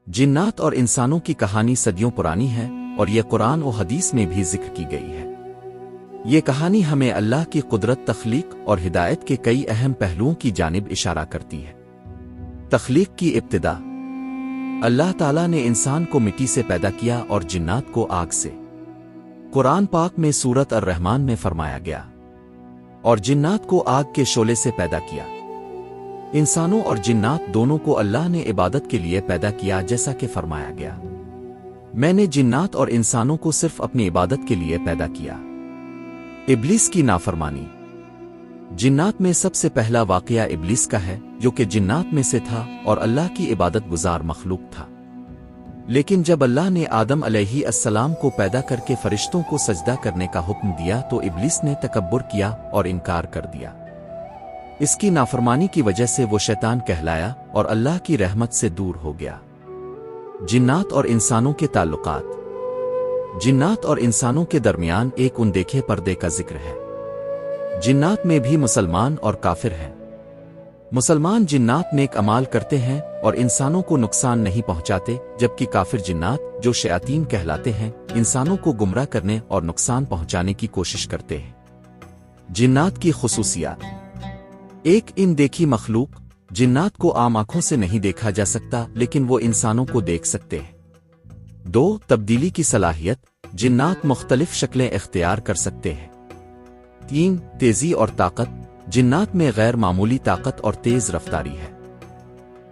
جنات اور انسانوں کی کہانی صدیوں پرانی ہے اور یہ قرآن و حدیث میں بھی ذکر کی گئی ہے۔ یہ کہانی ہمیں اللہ کی قدرت، تخلیق اور ہدایت کے کئی اہم پہلوؤں کی جانب اشارہ کرتی ہے۔ تخلیق کی ابتدا۔ اللہ تعالیٰ نے انسان کو مٹی سے پیدا کیا اور جنات کو آگ سے۔ قرآن پاک میں سورۃ الرحمن میں فرمایا گیا، اور جنات کو آگ کے شعلے سے پیدا کیا۔ انسانوں اور جنات دونوں کو اللہ نے عبادت کے لیے پیدا کیا، جیسا کہ فرمایا گیا، میں نے جنات اور انسانوں کو صرف اپنی عبادت کے لیے پیدا کیا۔ ابلیس کی نافرمانی۔ جنات میں سب سے پہلا واقعہ ابلیس کا ہے، جو کہ جنات میں سے تھا اور اللہ کی عبادت گزار مخلوق تھا۔ لیکن جب اللہ نے آدم علیہ السلام کو پیدا کر کے فرشتوں کو سجدہ کرنے کا حکم دیا تو ابلیس نے تکبر کیا اور انکار کر دیا۔ اس کی نافرمانی کی وجہ سے وہ شیطان کہلایا اور اللہ کی رحمت سے دور ہو گیا۔ جنات اور انسانوں کے تعلقات۔ جنات اور انسانوں کے درمیان ایک اندیکھے پردے کا ذکر ہے۔ جنات میں بھی مسلمان اور کافر ہیں۔ مسلمان جنات نیک اعمال کرتے ہیں اور انسانوں کو نقصان نہیں پہنچاتے، جبکہ کافر جنات، جو شیاطین کہلاتے ہیں، انسانوں کو گمراہ کرنے اور نقصان پہنچانے کی کوشش کرتے ہیں۔ جنات کی خصوصیات۔ ایک ان دیکھی مخلوق۔ جنات کو عام آنکھوں سے نہیں دیکھا جا سکتا، لیکن وہ انسانوں کو دیکھ سکتے ہیں۔ 2 تبدیلی کی صلاحیت۔ جنات مختلف شکلیں اختیار کر سکتے ہیں۔ 3 تیزی اور طاقت۔ جنات میں غیر معمولی طاقت اور تیز رفتاری ہے۔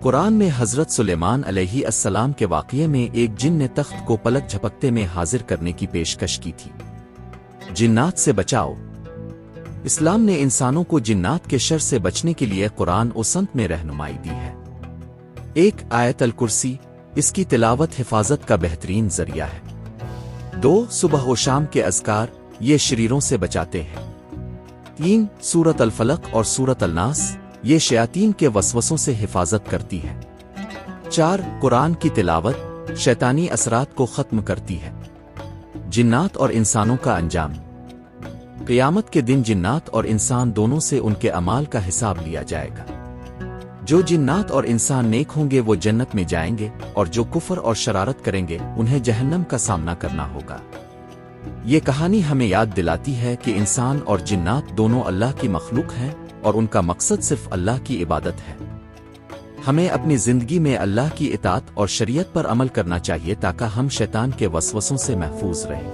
قرآن میں حضرت سلیمان علیہ السلام کے واقعے میں ایک جن نے تخت کو پلک جھپکتے میں حاضر کرنے کی پیشکش کی تھی۔ جنات سے بچاؤ۔ اسلام نے انسانوں کو جنات کے شر سے بچنے کے لیے قرآن و سنت میں رہنمائی دی ہے۔ 1 آیت الکرسی۔ اس کی تلاوت حفاظت کا بہترین ذریعہ ہے۔ 2 صبح و شام کے اذکار، یہ شریروں سے بچاتے ہیں۔ 3 سورۃ الفلق اور سورۃ الناس، یہ شیاطین کے وسوسوں سے حفاظت کرتی ہے۔ 4 قرآن کی تلاوت، شیطانی اثرات کو ختم کرتی ہے۔ جنات اور انسانوں کا انجام۔ قیامت کے دن جنات اور انسان دونوں سے ان کے اعمال کا حساب لیا جائے گا۔ جو جنات اور انسان نیک ہوں گے وہ جنت میں جائیں گے، اور جو کفر اور شرارت کریں گے انہیں جہنم کا سامنا کرنا ہوگا۔ یہ کہانی ہمیں یاد دلاتی ہے کہ انسان اور جنات دونوں اللہ کی مخلوق ہیں اور ان کا مقصد صرف اللہ کی عبادت ہے۔ ہمیں اپنی زندگی میں اللہ کی اطاعت اور شریعت پر عمل کرنا چاہیے تاکہ ہم شیطان کے وسوسوں سے محفوظ رہیں۔